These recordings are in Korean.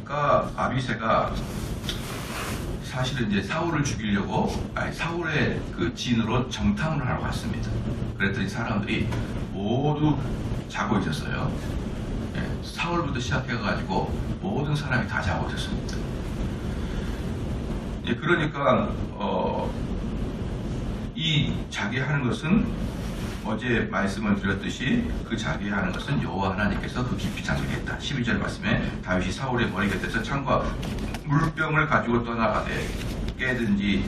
아까 아비새가 사실은 이제 사울을 죽이려고 사울의 그 진으로 정탐을 하러 갔습니다. 그랬더니 사람들이 모두 자고 있었어요. 사울부터 시작해가지고 모든 사람이 다 자고 있었습니다. 그러니까 이 자기 하는 것은 어제 말씀을 드렸듯이 그 자기 하는 것은 여호와 하나님께서 그 깊이 잠적했다. 12절 말씀에 다윗이 사울의 머리 곁에서 창과 물병을 가지고 떠나가되 깨든지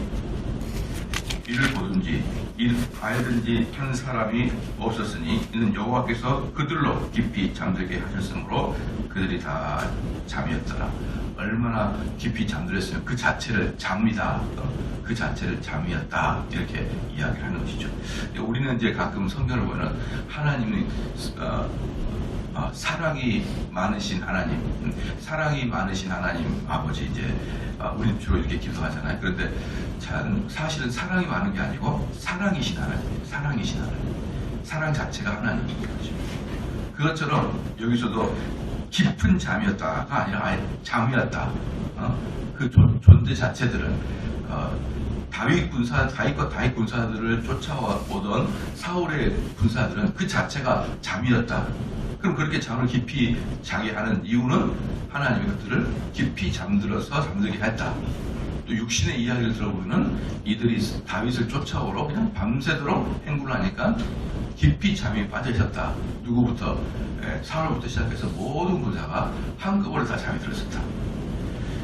이를 보든지 이를 알든지 한 사람이 없었으니 이는 여호와께서 그들로 깊이 잠들게 하셨으므로 그들이 다 잠이었더라. 얼마나 깊이 잠들었으면 그 자체를 잠이다. 그 자체를 잠이었다. 이렇게 이야기를 하는 것이죠. 우리는 이제 가끔 성경을 보면 하나님이 사랑이 많으신 하나님, 사랑이 많으신 하나님 아버지 이제 우리는 주로 이렇게 기도하잖아요. 그런데 참 사실은 사랑이 많은 게 아니고 사랑이신 하나님, 사랑이신 하나님, 사랑 자체가 하나님인 거죠. 그것처럼 여기서도 깊은 잠이었다가 아니라 아예 잠이었다. 그 존재 자체들은 다윗과 다윗 군사들을 쫓아오던 사울의 군사들은 그 자체가 잠이었다. 그럼 그렇게 잠을 깊이 자게 하는 이유는 하나님이 그들을 깊이 잠들게 했다. 또 육신의 이야기를 들어보면 이들이 다윗을 쫓아오러 그냥 밤새도록 행군을 하니까 깊이 잠이 빠져 있었다. 누구부터? 사울부터 시작해서 모든 군사가 한꺼번에 다 잠이 들었었다.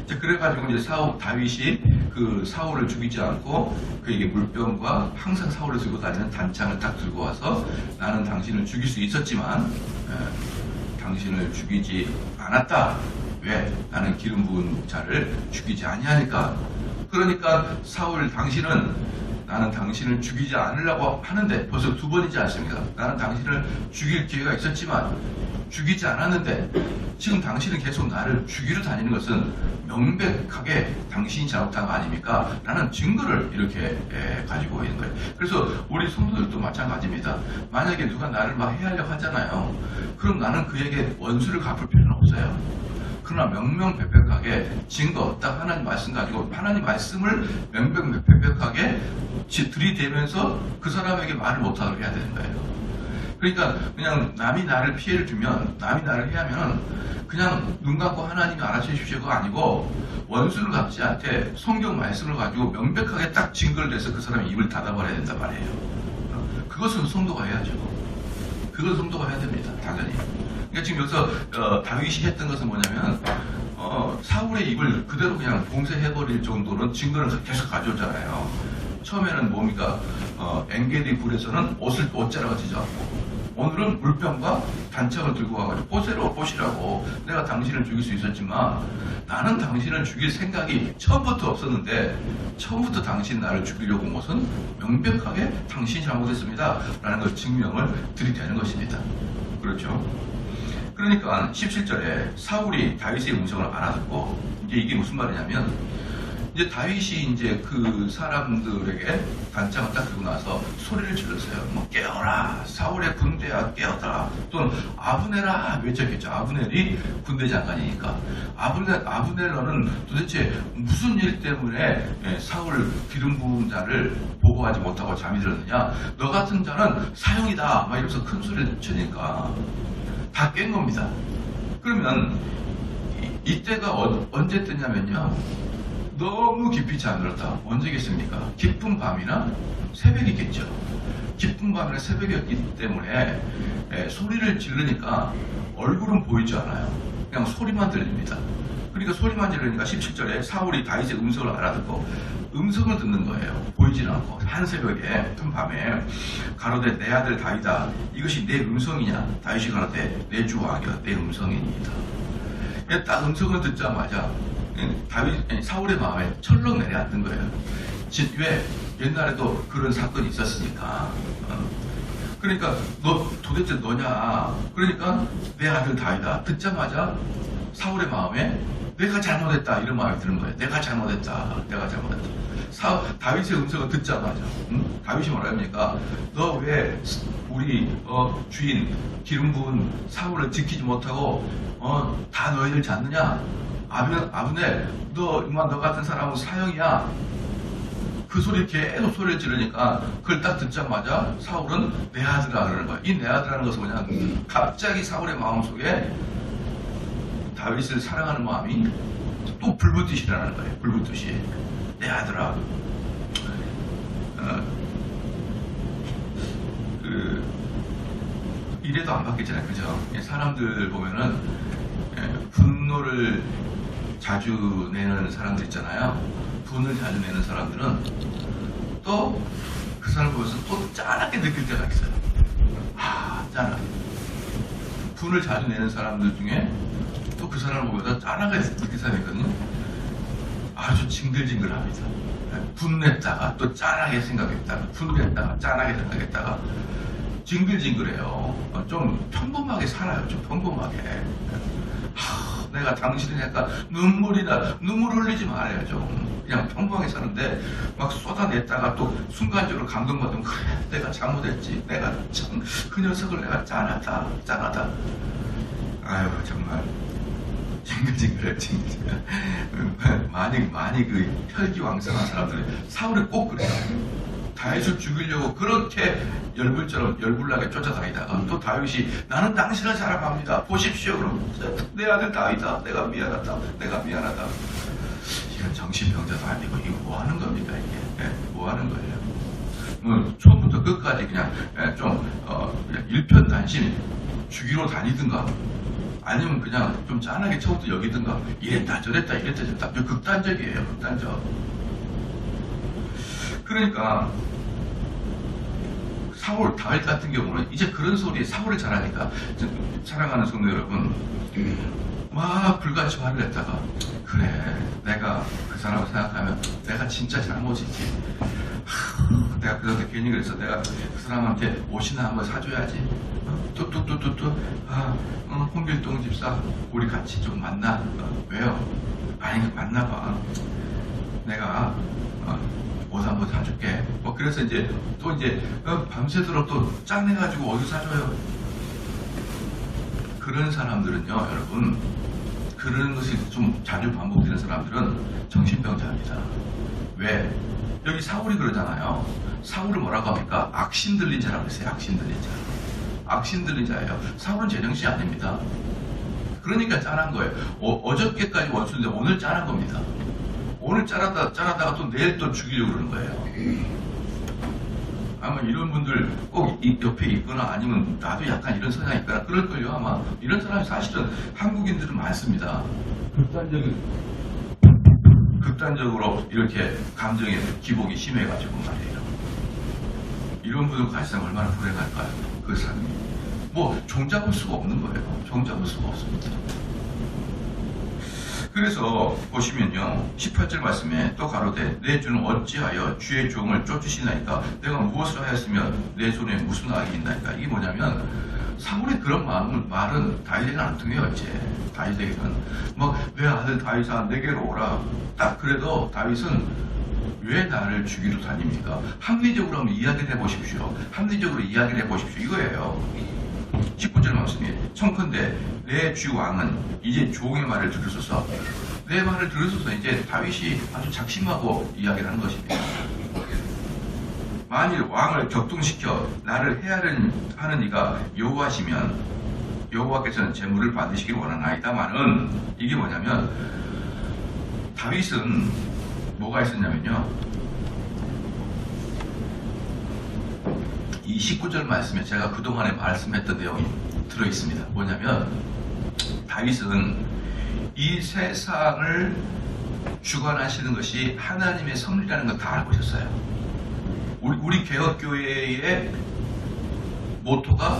그래가지고 이제 다윗이 그 사울을 죽이지 않고 그에게 물병과 항상 사울을 들고 다니는 단창을 딱 들고 와서 나는 당신을 죽일 수 있었지만 당신을 죽이지 않았다. 왜? 나는 기름 부은 자를 죽이지 아니하니까. 그러니까 사울 당신은 나는 당신을 죽이지 않으려고 하는데 벌써 두 번이지 않습니까? 나는 당신을 죽일 기회가 있었지만 죽이지 않았는데 지금 당신은 계속 나를 죽이러 다니는 것은 명백하게 당신이 잘못한 거 아닙니까? 라는 증거를 이렇게 가지고 있는 거예요. 그래서 우리 성도들도 마찬가지입니다. 만약에 누가 나를 막 해하려고 하잖아요. 그럼 나는 그에게 원수를 갚을 필요는 없어요. 그러나 명명백백하게 증거, 딱 하나님 말씀 가지고 하나님 말씀을 명명백백하게 들이대면서 그 사람에게 말을 못하도록 해야 되는 거예요. 그러니까 그냥 남이 나를 피해를 주면, 남이 나를 해하면 그냥 눈 감고 하나님이 알아서 해주시고가 아니고 원수를 갚지 않되 성경 말씀을 가지고 명백하게 딱 증거를 대서 그 사람의 입을 닫아버려야 된단 말이에요. 그것은 성도가 해야죠. 그것은 성도가 해야 됩니다. 당연히. 그러니까 지금 여기서 다윗이 했던 것은 뭐냐면 사울의 입을 그대로 그냥 봉쇄해버릴 정도는 증거를 계속 가져오잖아요. 처음에는 뭡니까? 엔게디 굴에서는 옷자락을 찢어왔고 오늘은 물병과 단창을 들고 와가지고 보시라고 내가 당신을 죽일 수 있었지만 나는 당신을 죽일 생각이 처음부터 없었는데 처음부터 당신 나를 죽이려고 온 것은 명백하게 당신이 잘못했습니다 라는 걸 증명을 들이대는 것입니다. 그렇죠? 그러니까 17절에 사울이 다윗의 음성을 알아듣고 이제 이게 무슨 말이냐면 이제 다윗이 이제 그 사람들에게 단창을 딱 들고 나서 소리를 질렀어요. 뭐 깨어라 사울의 군대야 깨어라. 또는 아브넬아 외쳤겠죠. 아브넬이 군대 장관이니까 아브넬 너는 도대체 무슨 일 때문에 사울 기름 부은 자를 보고하지 못하고 잠이 들었느냐. 너 같은 자는 사형이다 막 이러면서 큰 소리를 치니까 다 깬 겁니다. 그러면 이때가 언제 뜨냐면요. 너무 깊이 잠들었다. 언제겠습니까? 깊은 밤이나 새벽이겠죠. 깊은 밤이나 새벽이었기 때문에 소리를 지르니까 얼굴은 보이지 않아요. 그냥 소리만 들립니다. 그러니까 소리만 지르니까 17절에 사울이 다윗의 음성을 알아듣고 음성을 듣는 거예요. 보이지는 않고 한 새벽에 큰 밤에 가로되 내 아들 다윗아 이것이 내 음성이냐. 다윗이 가로되 내 주 왕이여 내 음성이니이다. 딱 음성을 듣자마자 사울의 마음에 철렁 내려앉는 거예요. 왜? 옛날에도 그런 사건이 있었으니까. 그러니까 너 도대체 너냐. 그러니까 내 아들 다윗아 듣자마자 사울의 마음에 내가 잘못했다 이런 마음이 드는 거예요. 내가 잘못했다. 다윗의 음성을 듣자마자 다윗이 뭐라 합니까? 너 왜 우리 주인 기름 부은 사울을 지키지 못하고 다 너희들 잤느냐? 아브넬, 너 같은 사람은 사형이야. 그 소리 계속 소리를 지르니까 그걸 딱 듣자마자 사울은 내 아들아 그러는 거야. 이 내 아들이라는 것은 뭐냐? 갑자기 사울의 마음속에 다윗을 사랑하는 마음이 또 불붙듯이 일어나는 거예요. 불붙듯이. 내 아들아. 이래도 안 바뀌잖아요. 그죠? 사람들 보면은 분노를 자주 내는 사람들 있잖아요. 분을 자주 내는 사람들은 또 그 사람 보면서 또 짠하게 느낄 때가 있어요. 짠하. 분을 자주 내는 사람들 중에 또 그 사람을 보면서 짠하게 느낄 사람이 있거든요. 아주 징글징글합니다. 분냈다가 또 짠하게 생각했다가 분냈다가 짠하게 생각했다가 징글징글해요. 좀 평범하게 살아요. 좀 평범하게. 내가 당신이니까 눈물 흘리지 말아요. 좀 그냥 평범하게 사는데 막 쏟아냈다가 또 순간적으로 감동받으면 그래 내가 잘못했지. 내가 참 그 녀석을 내가 짠하다. 아유 정말 징글징글해. 많이 그 혈기왕성한 사람들이 사울이 꼭 그래요. 다윗을 죽이려고 그렇게 열불나게 쫓아다니다가 또 다윗이 나는 당신을 사랑합니다. 보십시오. 그럼 내 아들 다윗아 내가 미안하다. 이건 정신병자도 아니고 이거 뭐 하는 겁니까 이게? 뭐 하는 거예요? 뭐 처음부터 끝까지 그냥 좀 일편단심 죽이러 다니든가 아니면 그냥 좀 짠하게 처음부터 여기든가 이랬다 저랬다 극단적이에요. 극단적. 그러니까 사울, 다윗 같은 경우는 이제 그런 소리에 사울을 잘하니까 사랑하는 성도 여러분 막 불같이 화를 냈다가 그래 내가 그 사람을 생각하면 내가 진짜 잘못이지. 내가 그런데 괜히 그래서 내가 그 사람한테 옷이나 한번 사줘야지. 홍길동 집사 우리 같이 좀 만나. 왜요? 아니 만나봐. 내가 옷 한번 사줄게. 뭐 그래서 이제 또 이제 밤새도록 또 짠해가지고 어디 사줘요. 그런 사람들은요 여러분 그런 것이 좀 자주 반복되는 사람들은 정신병자입니다. 왜? 여기 사울이 그러잖아요. 사울을 뭐라고 합니까? 악신 들린 자라고 했어요. 악신 들린 자예요. 사울은 제정신이 아닙니다. 그러니까 짠한 거예요. 어저께까지 원수인데 오늘 짠한 겁니다. 오늘 짜라다가 또 내일 또 죽이려고 그러는 거예요. 아마 이런 분들 꼭 옆에 있거나 아니면 나도 약간 이런 성향이 있거나 그럴걸요. 아마 이런 사람이 사실은 한국인들은 많습니다. 극단적으로 이렇게 감정의 기복이 심해가지고 말이에요. 이런 분들 가시면 얼마나 불행할까요? 그 사람이. 뭐 종잡을 수가 없는 거예요. 종잡을 수가 없습니다. 그래서 보시면요 18절 말씀에 또 가로되 내 주는 어찌하여 주의 종을 쫓으시나이까 내가 무엇을 하였으면 내 손에 무슨 악이 있나이까. 이게 뭐냐면 사울의 그런 말은 다윗에게는 안 통해요. 이제 다윗에게는 뭐 내 아들 다윗아 내게로 오라. 딱 그래도 다윗은 왜 나를 죽이러 다닙니까? 합리적으로 한번 이야기를 해보십시오. 이거예요. 19절 말씀에 청컨대 내 주 왕은 이제 종의 말을 들으소서. 내 말을 들으소서. 이제 다윗이 아주 작심하고 이야기를 하는 것입니다. 만일 왕을 격동시켜 나를 해하는 이가 여호와시면 여호와께서는 제물을 받으시길 원하나이다마는 이게 뭐냐면 다윗은 뭐가 있었냐면요 이 19절 말씀에 제가 그동안에 말씀했던 내용이 들어있습니다. 뭐냐면 다윗은 이 세상을 주관하시는 것이 하나님의 섭리라는 걸 다 알고 있었어요. 우리 개혁교회의 모토가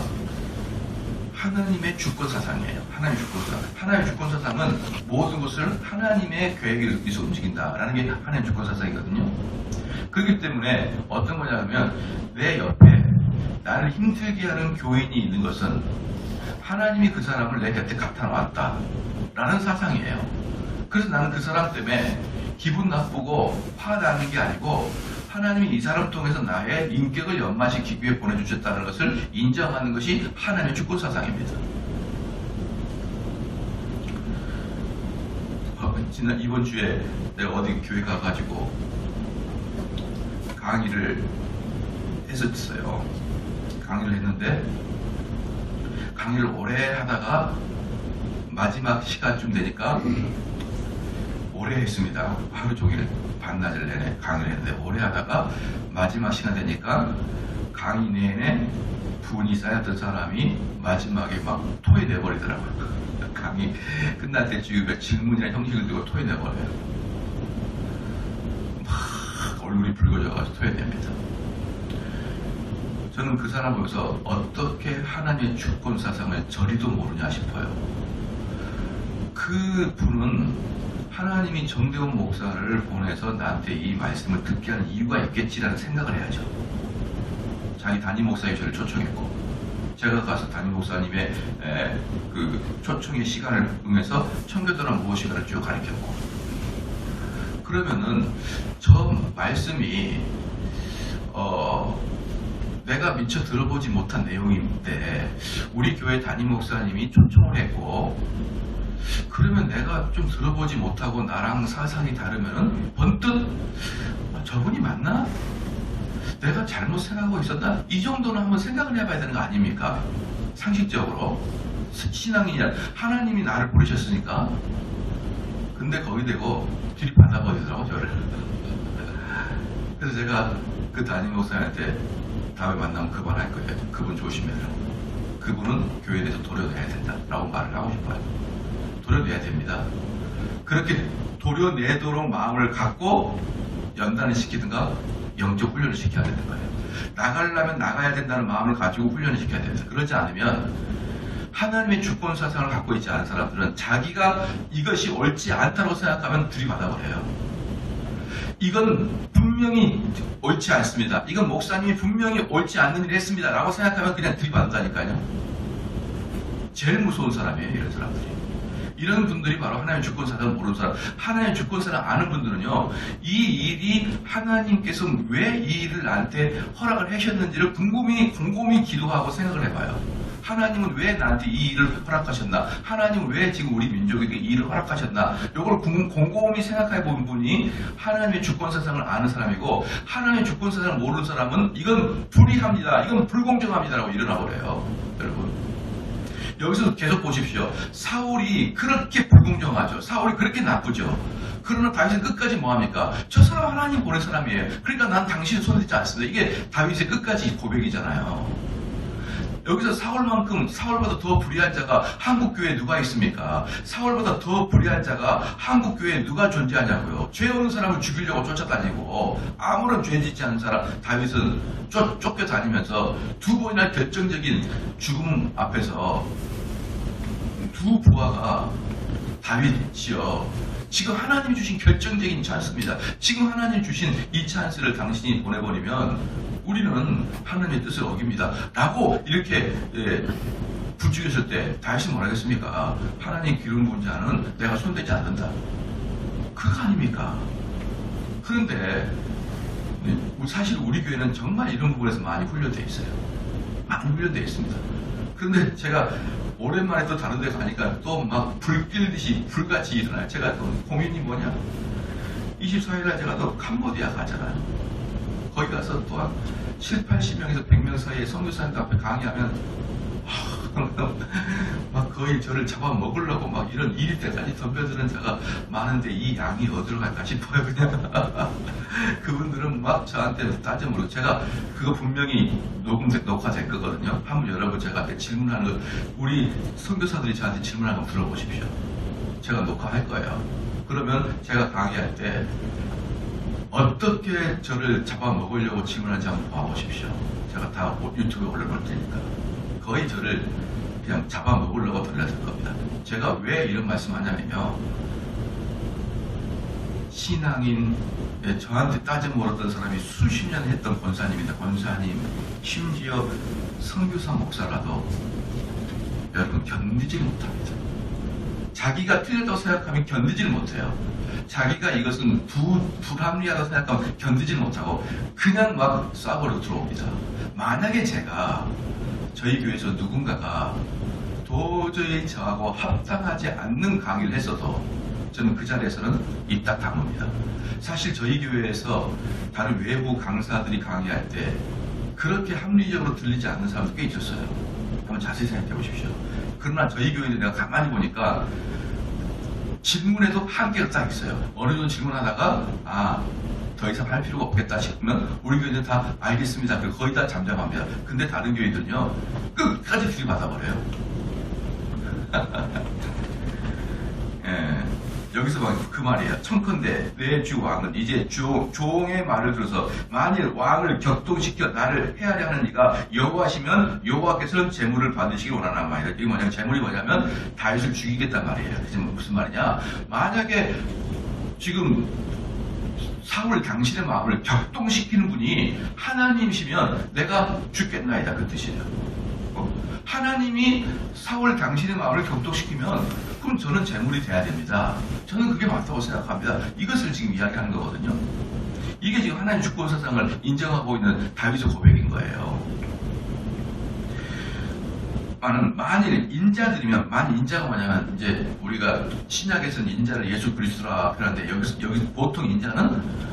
하나님의 주권사상이에요. 하나님의 주권사상은 모든 것을 하나님의 계획에 의해서 움직인다라는 게 하나님의 주권사상이거든요. 그렇기 때문에 어떤 거냐면 내 옆에 나를 힘들게 하는 교인이 있는 것은 하나님이 그 사람을 내 곁에 갖다 놨다라는 사상이에요. 그래서 나는 그 사람 때문에 기분 나쁘고 화나는 게 아니고 하나님이 이 사람 통해서 나의 인격을 연마시키기 위해 보내주셨다는 것을 인정하는 것이 하나님의 주권사상입니다. 이번 주에 내가 어디 교회 가가지고 강의를 했었어요. 강의를 했는데 강의를 오래 하다가 마지막 시간쯤 되니까 오래 했습니다. 하루 종일 반나절 내내 강의를 했는데 오래 하다가 마지막 시간 되니까 강의 내내 분이 쌓였던 사람이 마지막에 막 토해내버리더라고요. 강의 끝날 때쯤에 질문이나 형식을 두고 토해내버려요. 막 얼굴이 붉어져가지고 토해냅니다. 저는 그 사람 보면서 어떻게 하나님의 주권 사상을 저리도 모르냐 싶어요. 그 분은 하나님이 정대원 목사를 보내서 나한테 이 말씀을 듣게 하는 이유가 있겠지라는 생각을 해야죠. 자기 담임 목사님이 저를 초청했고 제가 가서 담임 목사님의 그 초청의 시간을 응해서 청교도란 무엇인가를 쭉 가르쳤고, 그러면은 저 말씀이 내가 미처 들어보지 못한 내용인데 우리 교회 담임 목사님이 초청을 했고, 그러면 내가 좀 들어보지 못하고 나랑 사상이 다르면은 번뜩 저분이 맞나? 내가 잘못 생각하고 있었나? 이 정도는 한번 생각을 해봐야 되는 거 아닙니까? 상식적으로. 신앙이냐, 하나님이 나를 보내셨으니까. 근데 거기 대고 들이 받아버리더라고, 저를. 그래서 제가 그 담임 목사님한테 다음에 만나면 그만할 거예요. 그분 조심해라고. 그분은 교회에 대해서 도려내야 된다라고 말을 하고 싶어요. 도려내야 됩니다. 그렇게 도려내도록 마음을 갖고 연단을 시키든가 영적 훈련을 시켜야 되는 거예요. 나가려면 나가야 된다는 마음을 가지고 훈련을 시켜야 됩니다. 그러지 않으면 하나님의 주권 사상을 갖고 있지 않은 사람들은 자기가 이것이 옳지 않다고 생각하면 들이받아버려요. 이건 분명히 옳지 않습니다. 이건 목사님이 분명히 옳지 않는 일을 했습니다 라고 생각하면 그냥 들이받는다니까요. 제일 무서운 사람이에요, 이런 사람들이. 이런 분들이 바로 하나님의 주권사상을 모르는 사람. 하나님의 주권사상을 아는 분들은요, 이 일이 하나님께서 왜 이 일을 나한테 허락을 하셨는지를 곰곰이 기도하고 생각을 해봐요. 하나님은 왜 나한테 이 일을 허락하셨나? 하나님은 왜 지금 우리 민족에게 이 일을 허락하셨나? 이걸 곰곰이 생각해 본 분이 하나님의 주권사상을 아는 사람이고, 하나님의 주권사상을 모르는 사람은 이건 불의합니다, 이건 불공정합니다라고 일어나 버려요. 여러분, 여기서 계속 보십시오. 사울이 그렇게 불공정하죠. 사울이 그렇게 나쁘죠. 그러나 다윗은 끝까지 뭐합니까? 저 사람 하나님 보낸 사람이에요. 그러니까 난 당신 손대지 않습니다. 이게 다윗의 끝까지 고백이잖아요. 여기서 사울보다 더 불의한 자가 한국교회에 누가 있습니까? 사울보다 더 불의한 자가 한국교회에 누가 존재하냐고요. 죄 없는 사람을 죽이려고 쫓아다니고, 아무런 죄 짓지 않은 사람 다윗은 쫓겨다니면서 두 번이나 결정적인 죽음 앞에서 두 부하가 다윗이요, 지금 하나님이 주신 결정적인 찬스입니다. 지금 하나님이 주신 이 찬스를 당신이 보내버리면 우리는 하나님의 뜻을 어깁니다 라고 이렇게 부추겼을 때 다윗이 뭐라 했습니까? 하나님 기름 부은 자는 내가 손대지 않는다. 그거 아닙니까? 그런데 사실 우리 교회는 정말 이런 부분에서 많이 훈련되어 있어요. 많이 훈련되어 있습니다. 그런데 제가 오랜만에 또 다른 데 가니까 또 막 불 끓듯이 불같이 일어나요. 제가 또 고민이 뭐냐, 24일날 제가 또 캄보디아 가잖아요. 거기 가서 또한 7, 80명에서 100명 사이에 선교사님들 앞에 강의하면 막 거의 저를 잡아먹으려고 막 이런 일일 때까지 덤벼드는 자가 많은데 이 양이 어디로 갈까 싶어요. 그냥 그분들은 막 저한테 따져 물고, 제가 그거 분명히 녹화될 거거든요. 한번 여러분 제가 질문하는 거, 우리 선교사들이 저한테 질문하는 거 들어보십시오. 제가 녹화할 거예요. 그러면 제가 강의할 때 어떻게 저를 잡아먹으려고 질문하는지 한번 봐보십시오. 제가 다 유튜브에 올려놓을 테니까. 거의 저를 그냥 잡아먹으려고 돌렸을 겁니다. 제가 왜 이런 말씀 하냐면요, 신앙인, 저한테 따져 물었던 사람이 수십 년 했던 권사님입니다. 권사님, 심지어 선교사 목사라도 여러분 견디지를 못합니다. 자기가 틀렸다고 생각하면 견디지를 못해요. 자기가 이것은 불합리하다고 생각하면 견디지를 못하고 그냥 막 쏴버리고 들어옵니다. 만약에 제가 저희 교회에서 누군가가 도저히 저하고 합당하지 않는 강의를 했어도 저는 그 자리에서는 입 딱 다뭅니다. 사실 저희 교회에서 다른 외부 강사들이 강의할 때 그렇게 합리적으로 들리지 않는 사람도 꽤 있었어요. 한번 자세히 생각해 보십시오. 그러나 저희 교회는 내가 가만히 보니까 질문에도 한계가 딱 있어요. 어느 정도 질문하다가 더 이상 할 필요가 없겠다 싶으면 우리 교회는 다 알겠습니다. 그리고 거의 다 잠잠합니다. 근데 다른 교회들은요 끝까지 들이받아버려요. 예, 여기서 그 말이에요. 청컨대 내 주 왕은 이제 종의 말을 들어서 만일 왕을 격동시켜 나를 헤아려 하는 이가 여호와시면 여호와께서는 재물을 받으시기 원하는 말이에요. 이게 뭐냐면 재물이 뭐냐면 다윗을 죽이겠단 말이에요. 그래서 무슨 말이냐? 만약에 지금 사울 당신의 마음을 격동시키는 분이 하나님이시면 내가 죽겠나이다 그 뜻이에요. 하나님이 사울 당신의 마음을 격동시키면 그럼 저는 재물이 돼야 됩니다. 저는 그게 맞다고 생각합니다. 이것을 지금 이야기하는 거거든요. 이게 지금 하나님 주권 사상을 인정하고 있는 다윗의 고백인 거예요. 만일 인자들이면, 만일 인자가 뭐냐면 이제 우리가 신약에서는 인자를 예수 그리스도라 그러는데 여기 보통 인자는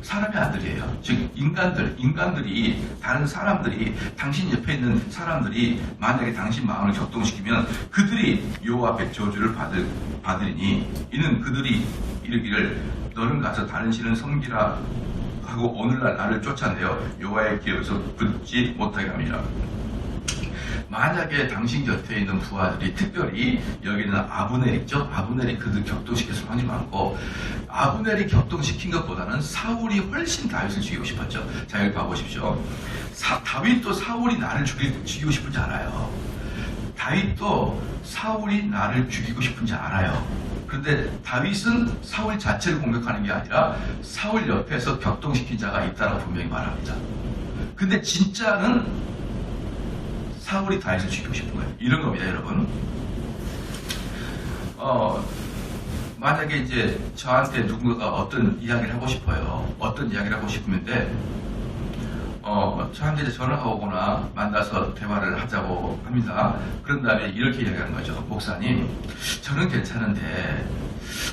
사람의 아들이에요. 즉 인간들이 다른 사람들이 당신 옆에 있는 사람들이 만약에 당신 마음을 격동시키면 그들이 여호와 앞에 저주를 받으리니 이는 그들이 이르기를 너는 가서 다른 신을 섬기라 하고 오늘날 나를 쫓아내어 여호와의 길에서 붙지 못하게 합니다. 만약에 당신 곁에 있는 부하들이 특별히 여기는 아브넬 있죠? 아브넬이 그들 격동시켜서 많이 많고 아브넬이 격동시킨 것보다는 사울이 훨씬 다윗을 죽이고 싶었죠. 자 여기 봐보십시오. 다윗도 사울이 나를 죽이고 싶은지 알아요. 다윗도 사울이 나를 죽이고 싶은지 알아요. 그런데 다윗은 사울 자체를 공격하는 게 아니라 사울 옆에서 격동시킨 자가 있다고 분명히 말합니다. 근데 진짜는 사울이 다윗을 죽이고 싶은 거예요. 이런 겁니다, 여러분. 만약에 이제 저한테 누군가가 어떤 이야기를 하고 싶어요. 어떤 이야기를 하고 싶으면데, 저한테 이제 전화가 오거나 만나서 대화를 하자고 합니다. 그런 다음에 이렇게 이야기하는 거죠. 목사님, 저는 괜찮은데,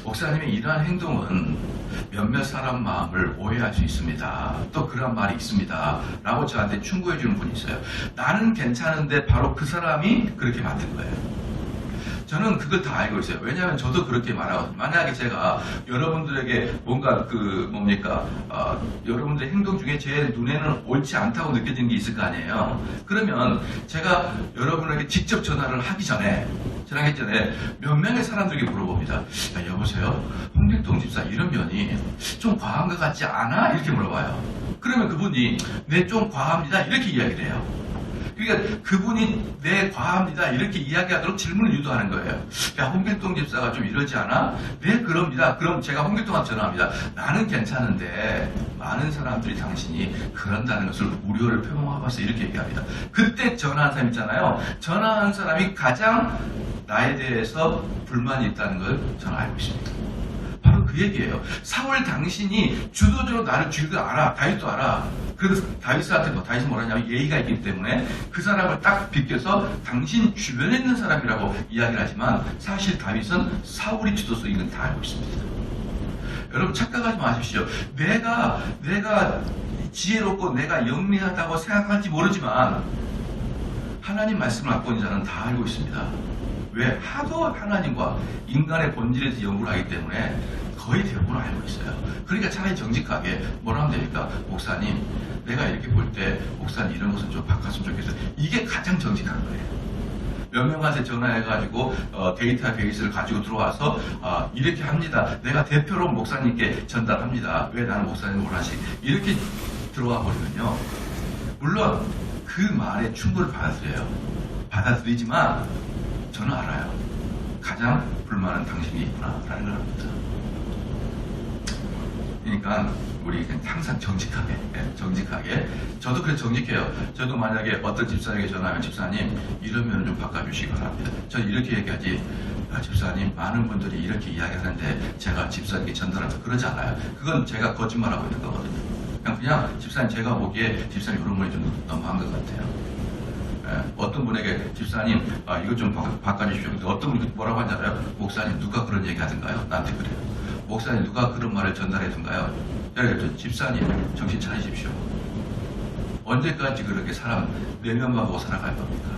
목사님의 이러한 행동은 몇몇 사람 마음을 오해할 수 있습니다. 또 그런 말이 있습니다. 라고 저한테 충고해 주는 분이 있어요. 나는 괜찮은데 바로 그 사람이 그렇게 만든 거예요. 저는 그걸 다 알고 있어요. 왜냐하면 저도 그렇게 말하거든요. 만약에 제가 여러분들에게 뭔가 여러분들의 행동 중에 제 눈에는 옳지 않다고 느껴지는 게 있을 거 아니에요. 그러면 제가 여러분에게 직접 전화를 하기 전에 몇 명의 사람들에게 물어봅니다. 야, 여보세요? 홍길동 집사 이런 면이 좀 과한 것 같지 않아? 이렇게 물어봐요. 그러면 그분이 네, 좀 과합니다. 이렇게 이야기를 해요. 그러니까 그분이 네, 과합니다. 이렇게 이야기하도록 질문을 유도하는 거예요. 야, 홍길동 집사가 좀 이러지 않아? 네, 그럽니다. 그럼 제가 홍길동한테 전화합니다. 나는 괜찮은데 많은 사람들이 당신이 그런다는 것을 우려를 표명하면서 이렇게 얘기합니다. 그때 전화한 사람 있잖아요. 전화한 사람이 가장 나에 대해서 불만이 있다는 걸 저는 알고 있습니다. 바로 그 얘기예요. 사울 당신이 주도적으로 나를 죽일 거 알아. 다윗도 알아. 그래서 다윗은 뭐라 하냐면 예의가 있기 때문에 그 사람을 딱 비껴서 당신 주변에 있는 사람이라고 이야기를 하지만 사실 다윗은 사울이 주도성인 건 다 알고 있습니다. 여러분 착각하지 마십시오. 내가 지혜롭고 내가 영리하다고 생각할지 모르지만 하나님 말씀을 갖고 있는 자는 다 알고 있습니다. 왜? 하도 하나님과 인간의 본질에 대해서 연구를 하기 때문에 거의 대부분 알고 있어요. 그러니까 차라리 정직하게 뭐라 하면 됩니까? 목사님, 내가 이렇게 볼 때 목사님 이런 것은 좀 바꿨으면 좋겠어요. 이게 가장 정직한 거예요. 몇 명한테 전화해가지고 데이터베이스를 가지고 들어와서 이렇게 합니다. 내가 대표로 목사님께 전달합니다. 왜 나는 목사님을 원하시? 이렇게 들어와 버리면요. 물론 그 말에 충고를 받아들이지만 저는 알아요. 가장 불만은 당신이 있구나라는 걸 압니다. 그러니까 우리 항상 정직하게 저도 그래서 정직해요. 저도 만약에 어떤 집사에게 전화하면 집사님 이러면 좀 바꿔주시기 바랍니다. 저는 이렇게 얘기하지 집사님 많은 분들이 이렇게 이야기하는데 제가 집사님께 전달해서 그러지 않아요. 그건 제가 거짓말하고 있는 거거든요. 그냥 집사님 제가 보기에 집사님 이런 분이 좀 너무한 것 같아요. 어떤 분에게 집사님 이거 좀 바꿔주십시오. 근데 어떤 분이 뭐라고 하잖아요. 목사님 누가 그런 얘기 하던가요? 나한테 그래요. 목사님 누가 그런 말을 전달해둔가요? 그래서 집사님 정신 차리십시오. 언제까지 그렇게 사람 내면만 보고 살아갈 겁니까?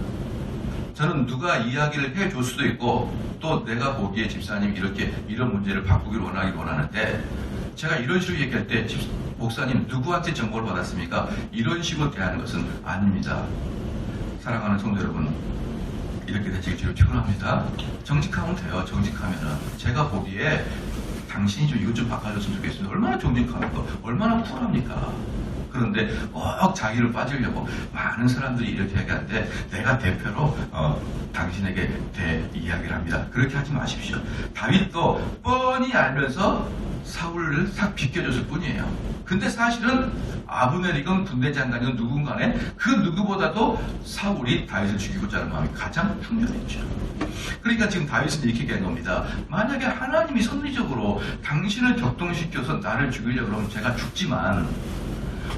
저는 누가 이야기를 해줄 수도 있고 또 내가 보기에 집사님 이런 문제를 바꾸기를 원하는데 제가 이런 식으로 얘기할 때 목사님 누구한테 정보를 받았습니까? 이런 식으로 대하는 것은 아닙니다. 사랑하는 성도 여러분, 이렇게 되시기를 축원합니다. 정직하면 돼요. 정직하면은 제가 보기에 당신이 좀 이것 좀 바꿔줬으면 좋겠습니다. 얼마나 정직합니까? 얼마나 쿨합니까? 그런데 꼭 자기를 빠지려고 많은 사람들이 이렇게 얘기하는데 내가 대표로 당신에게 이야기를 합니다. 그렇게 하지 마십시오. 다윗도 뻔히 알면서 사울을 싹 비껴줬을 뿐이에요. 근데 사실은 아브넬이건 군대장관이건 누군가에 그 누구보다도 사울이 다윗을 죽이고자 하는 마음이 가장 분명했죠. 그러니까 지금 다윗은 이렇게 얘기한 겁니다. 만약에 하나님이 섭리적으로 당신을 격동시켜서 나를 죽이려고 하면 제가 죽지만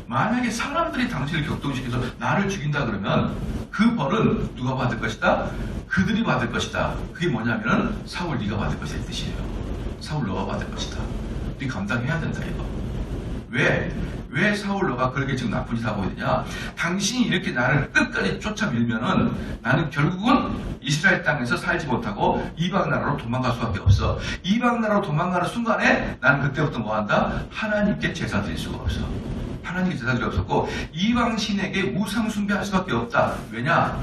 만약에 사람들이 당신을 격동시켜서 나를 죽인다 그러면 그 벌은 누가 받을 것이다? 그들이 받을 것이다. 그게 뭐냐면은 사울 네가 받을 것이다 이 뜻이에요. 사울 너가 받을 것이다. 네 감당해야 된다 이거. 왜 사울 너가 그렇게 지금 나쁜 짓 하고 있느냐? 당신이 이렇게 나를 끝까지 쫓아밀면은 나는 결국은 이스라엘 땅에서 살지 못하고 이방 나라로 도망갈 수밖에 없어. 이방 나라로 도망가는 순간에 나는 그때부터 뭐한다? 하나님께 제사 드릴 수가 없어. 하나님께 제사 드릴 수 없고 이방 신에게 우상 숭배할 수밖에 없다. 왜냐?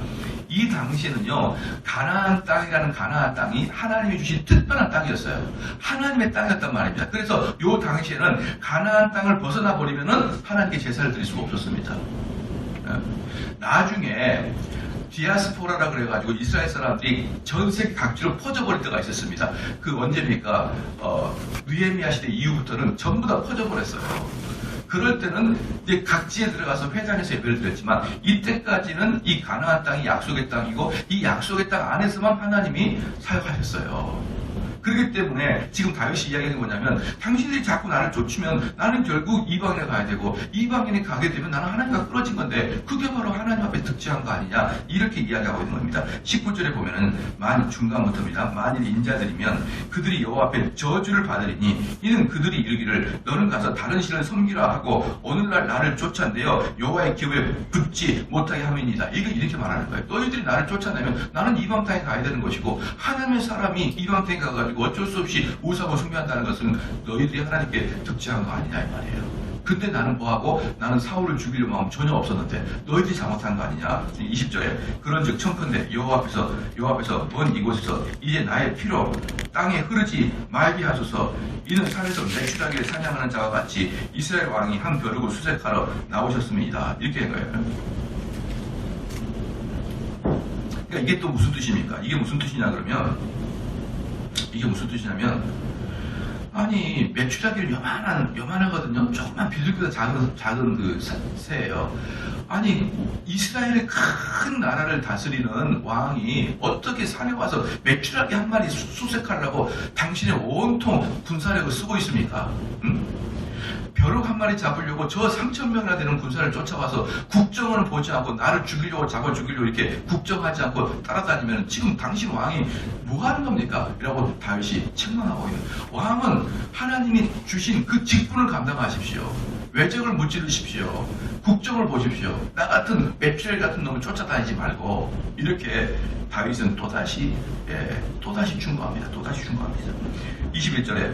이 당시에는요, 가나안 땅이라는 가나안 땅이 하나님이 주신 특별한 땅이었어요. 하나님의 땅이었단 말입니다. 그래서 이 당시에는 가나안 땅을 벗어나 버리면은 하나님께 제사를 드릴 수가 없었습니다. 나중에 디아스포라라 그래가지고 이스라엘 사람들이 전 세계 각지로 퍼져버릴 때가 있었습니다. 그 언제입니까? 느헤미야 시대 이후부터는 전부 다 퍼져버렸어요. 그럴 때는 이제 각지에 들어가서 회당에서 예배를 드렸지만 이때까지는 이 가나안 땅이 약속의 땅이고 이 약속의 땅 안에서만 하나님이 사역하셨어요. 그렇기 때문에 지금 다윗이 이야기하는 게 뭐냐면 당신들이 자꾸 나를 쫓으면 나는 결국 이방에 가야 되고 이방인이 가게 되면 나는 하나님과 끊어진 건데 그게 바로 하나님 앞에 득지한 거 아니냐 이렇게 이야기하고 있는 겁니다. 19절에 보면은 중간부터입니다. 만일 인자들이면 그들이 여호와 앞에 저주를 받으리니 이는 그들이 이르기를 너는 가서 다른 신을 섬기라 하고 오늘날 나를 쫓아내어 여호와의 기업에 붙지 못하게 함이니이다. 이렇게 말하는 거예요. 너희들이 나를 쫓아내면 나는 이방 땅에 가야 되는 것이고 하나님의 사람이 이방 땅에 가가지고 어쩔 수 없이 우상을 숭배한다는 것은 너희들이 하나님께 득지한 거 아니냐 이 말이에요. 근데 나는 뭐하고 나는 사울을 죽이려 마음 전혀 없었는데 너희들이 잘못한 거 아니냐. 20절에 그런즉 청컨대 여호와 앞에서 먼 이곳에서 이제 나의 피로 땅에 흐르지 말게 하소서. 이는 산에서 메추라기를 사냥하는 자와 같이 이스라엘 왕이 한 벼룩을 수색하러 나오셨습니다. 이렇게 한 거예요. 그러니까 이게 또 무슨 뜻입니까? 이게 무슨 뜻이냐 그러면 이게 무슨 뜻이냐면 아니 메추라기를 요만하거든요. 조금만 비둘기보다 작은 그 새예요. 아니 이스라엘의 큰 나라를 다스리는 왕이 어떻게 산에 와서 메추라기 한 마리 수색하려고 당신의 온통 군사력을 쓰고 있습니까? 벼룩 한 마리 잡으려고 저 3,000명이나 되는 군사를 쫓아와서 국정을 보지 않고 나를 잡아 죽이려고 이렇게 국정하지 않고 따라다니면 지금 당신 왕이 뭐 하는 겁니까? 이라고 다윗이 책망하고 있는. 왕은 하나님이 주신 그 직분을 감당하십시오. 외적을 무찌르십시오. 국정을 보십시오. 나 같은 메추라기 같은 놈을 쫓아다니지 말고. 이렇게 다윗은 또다시 충고합니다. 21절에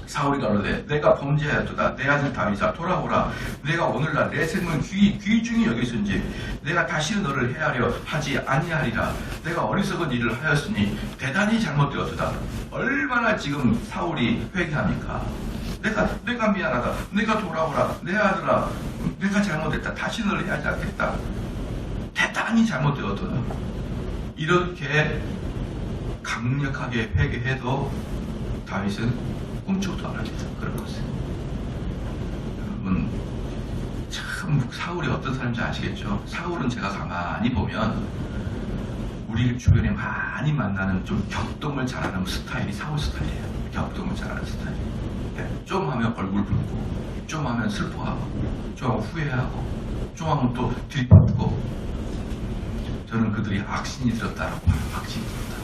사울이 가로되 내가 범죄하였도다. 내 아들 다윗아 돌아오라. 내가 오늘날 내 생명을 귀중히 여겼은지 내가 다시는 너를 해하려 하지 아니하리라. 내가 어리석은 일을 하였으니 대단히 잘못되었도다. 얼마나 지금 사울이 회개합니까? 내가 미안하다. 내가 돌아오라. 내 아들아 내가 잘못했다. 다시 너를 해하지 않겠다. 대단히 잘못되었도다. 이렇게 강력하게 회개해도 다윗은 꿈쩍도 안 합니다. 그런 것을. 여러분, 참 사울이 어떤 사람인지 아시겠죠? 사울은 제가 가만히 보면 우리 주변에 많이 만나는 좀 격동을 잘하는 스타일이 사울 스타일이에요. 격동을 잘하는 스타일. 좀 하면 얼굴 붉고, 좀 하면 슬퍼하고, 좀 하면 후회하고, 좀 하면 또 들이받고. 저는 그들이 악신이 들었다라고 봐요. 악신이 들었다.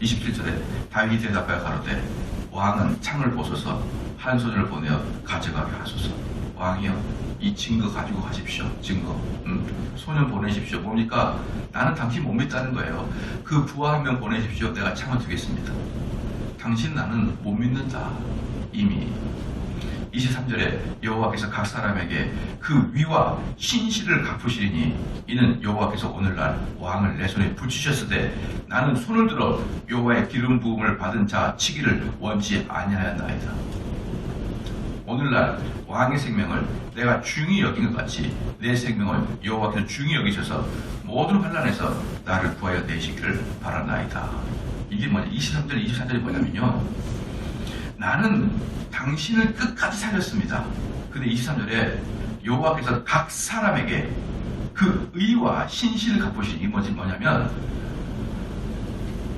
27절에 다윗이 대답하여 가로되 왕은 창을 보소서 한 소년을 보내어 가져가게 하소서. 왕이여 이 증거 가지고 가십시오. 증거. 소년 보내십시오. 뭡니까? 나는 당신 못 믿다는 거예요. 그 부하 한 명 보내십시오. 내가 창을 두겠습니다. 당신 나는 못 믿는다. 이미 23절에 여호와께서 각 사람에게 그 위와 신실을 갚으시리니 이는 여호와께서 오늘날 왕을 내 손에 붙이셨으되 나는 손을 들어 여호와의 기름 부음을 받은 자 치기를 원치 아니하였나이다. 오늘날 왕의 생명을 내가 중히 여긴 것 같이 내 생명을 여호와께서 중히 여기셔서 모든 환난에서 나를 구하여 내시기를 바라나이다. 이게 뭐냐? 23절, 24절이 뭐냐면요, 나는 당신을 끝까지 살렸습니다. 근데 23절에 여호와께서 각 사람에게 그 의와 신실을 갚으시니 이게 뭐냐면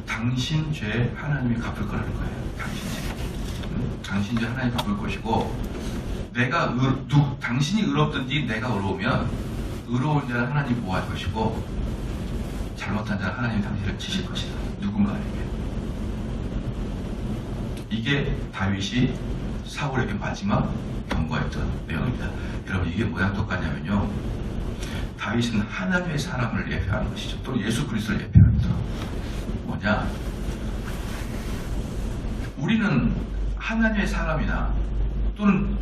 당신 죄 하나님이 갚을 거라는 거예요. 당신 죄. 당신 죄 하나님이 갚을 것이고, 당신이 의롭든지 내가 의로우면 의로운 자는 하나님이 보호할 것이고 잘못한 자는 하나님이 당신을 치실 것이다. 누군가에게. 이게 다윗이 사울에게 마지막 경고했던 내용입니다. 여러분, 이게 뭐랑 똑같냐면요, 다윗은 하나님의 사람을 예표하는 것이죠. 또 예수 그리스도를 예표합니다. 뭐냐? 우리는 하나님의 사람이나 또는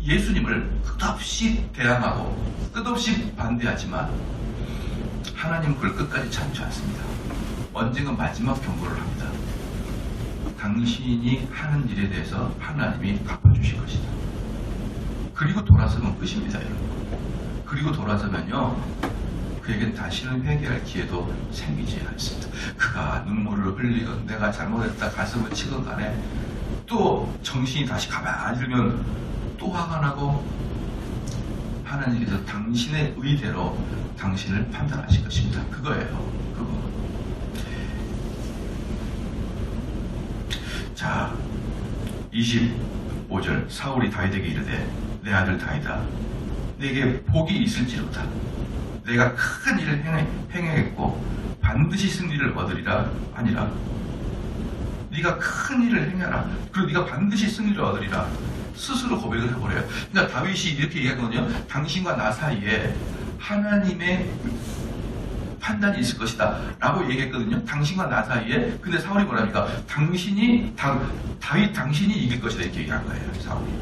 예수님을 끝없이 대항하고 끝없이 반대하지만 하나님은 그걸 끝까지 참지 않습니다. 언젠가 마지막 경고를 합니다. 당신이 하는 일에 대해서 하나님이 갚아주실 것이다. 그리고 돌아서면 끝입니다, 여러분. 그리고 돌아서면요, 그에겐 다시는 회개할 기회도 생기지 않습니다. 그가 눈물을 흘리건 내가 잘못했다 가슴을 치건 간에 또 정신이 다시 가만히 들면 또 화가 나고 하나님께서 당신의 의대로 당신을 판단하실 것입니다. 그거예요. 그거. 자, 25절 사울이 다윗에게 이르되 내 아들 다윗아, 내게 복이 있을지로다. 내가 큰 일을 행하겠고 반드시 승리를 얻으리라 아니라 네가 큰 일을 행하라. 그리고 네가 반드시 승리를 얻으리라. 스스로 고백을 해버려요. 그러니까 다윗이 이렇게 얘기하거든요. 당신과 나 사이에 하나님의 판단이 있을 것이다 라고 얘기했거든요. 당신과 나 사이에. 근데 사울이 뭐랍니까? 다윗 당신이 이길 것이다 이렇게 얘기한 거예요. 사울이.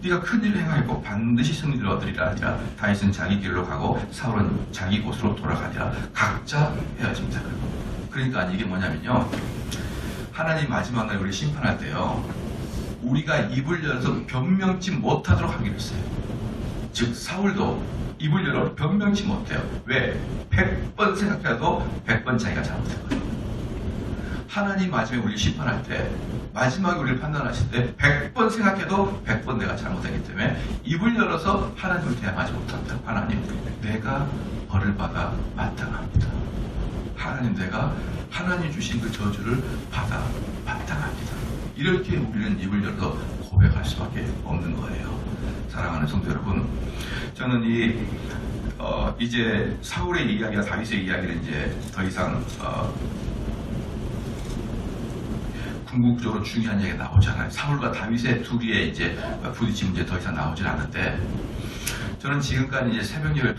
네가 큰 일을 행하겠고 반드시 승리를 얻으리라 아니라 다윗은 자기 길로 가고 사울은 자기 곳으로 돌아가니라. 각자 헤어집니다. 그러니까 이게 뭐냐면요, 하나님 마지막 날 우리 심판할 때요, 우리가 입을 열어서 변명치 못하도록 하기로 했어요. 즉 사울도 입을 열어 변명치 못해요. 왜? 100번 생각해도 100번 자기가 잘못했거든요. 하나님 마지막에 우리 심판할 때, 마지막에 우리를 판단하실 때 100번 생각해도 100번 내가 잘못했기 때문에 입을 열어서 하나님을 대항하지 못한다. 하나님, 내가 벌을 받아 마땅합니다. 하나님, 내가 하나님 주신 그 저주를 받아 마땅합니다. 이렇게 우리는 입을 열어서 고백할 수밖에 없는 거예요. 사랑하는 성도 여러분, 저는 이제 사울의 이야기와 다윗의 이야기는 이제 더 이상 궁극적으로 중요한 얘기가 나오잖아요. 사울과 다윗의 둘이의 이제 부딪힘 문제 더 이상 나오질 않는데, 저는 지금까지 이제 새벽 예배를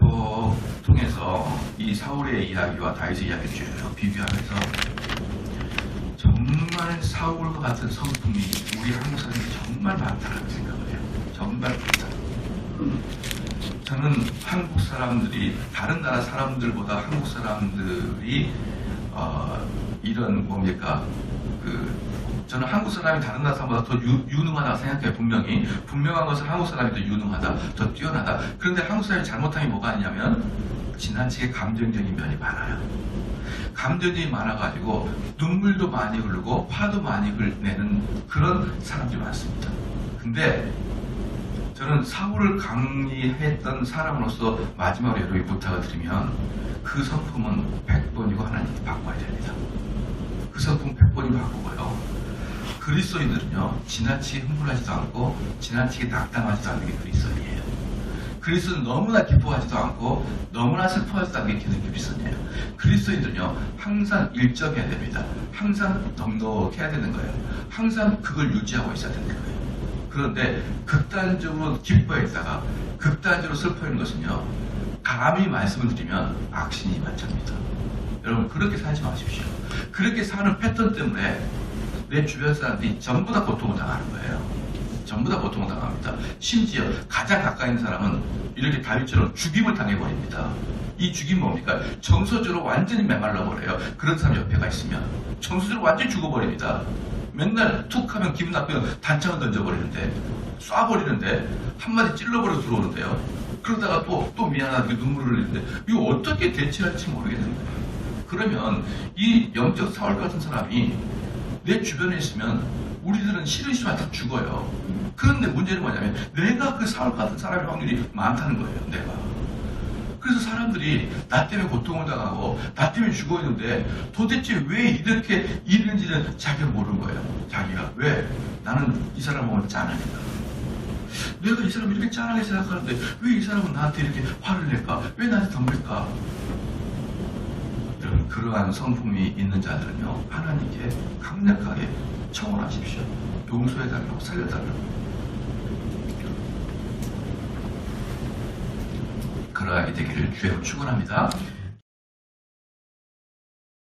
통해서 이 사울의 이야기와 다윗의 이야기를 쭉 비교하면서 정말 사울과 같은 성품이 우리 한국 사람이 정말 많다는 생각을 해요. 정말 많다. 저는 한국 사람들이 다른 나라 사람들보다 한국 사람들이 이런 뭡니까 저는 한국 사람이 다른 나라 사람보다 더 유능하다고 생각해요. 분명한 것은 한국 사람이 더 유능하다, 더 뛰어나다. 그런데 한국 사람이 잘못한 게 뭐가 있냐면 지나치게 감정적인 면이 많아요. 감정이 많아가지고 눈물도 많이 흐르고 화도 많이 내는 그런 사람들이 많습니다. 근데 저는 사울을 강의했던 사람으로서 마지막으로 여러분이 부탁을 드리면 그 성품은 100번이고 하나님께 바꿔야 됩니다. 그 성품 100번이 바꾸고요. 그리스도인들은요, 지나치게 흥분하지도 않고 지나치게 낙담하지도 않는 게 그리스도인이에요. 그리스도는 너무나 기뻐하지도 않고 너무나 슬퍼하지도 않게 기는 깁슨이에요. 그리스도인들은요 항상 일정해야 됩니다. 항상 넉넉해야 되는 거예요. 항상 그걸 유지하고 있어야 되는 거예요. 그런데 극단적으로 기뻐했다가 극단적으로 슬퍼하는 것은요 감히 말씀을 드리면 악신이 만장합니다. 여러분 그렇게 살지 마십시오. 그렇게 사는 패턴 때문에 내 주변 사람들이 전부 다 고통을 당하는 거예요. 전부 다 고통을 당합니다. 심지어 가장 가까이 있는 사람은 이렇게 다윗처럼 죽임을 당해버립니다. 이 죽임 뭡니까? 정서적으로 완전히 메말라 버려요. 그런 사람 옆에가 있으면 정서적으로 완전히 죽어버립니다. 맨날 툭 하면 기분 나쁘면 단창을 던져버리는데 쏴버리는데 한마디 찔러버려 들어오는데요. 그러다가 또 미안하게 눈물을 흘리는데 이거 어떻게 대처할지 모르겠는 거예요. 그러면 이 영적 사울 같은 사람이 내 주변에 있으면 우리들은 싫으시면 다 죽어요. 그런데 문제는 뭐냐면 내가 그 사울 같은 사람의 확률이 많다는 거예요. 내가. 그래서 사람들이 나 때문에 고통을 당하고 나 때문에 죽어 있는데 도대체 왜 이렇게 이런지는 자기가 모르는 거예요. 자기가. 왜? 나는 이 사람을 짠하니까. 내가 이 사람을 이렇게 짠하게 생각하는데 왜 이 사람은 나한테 이렇게 화를 낼까? 왜 나한테 덤빌까? 이런 그러한 성품이 있는 자들은요 하나님께 강력하게 청원하십시오. 용서해달라고 살려달라고. 그러하게 되기를 주의 축원합니다.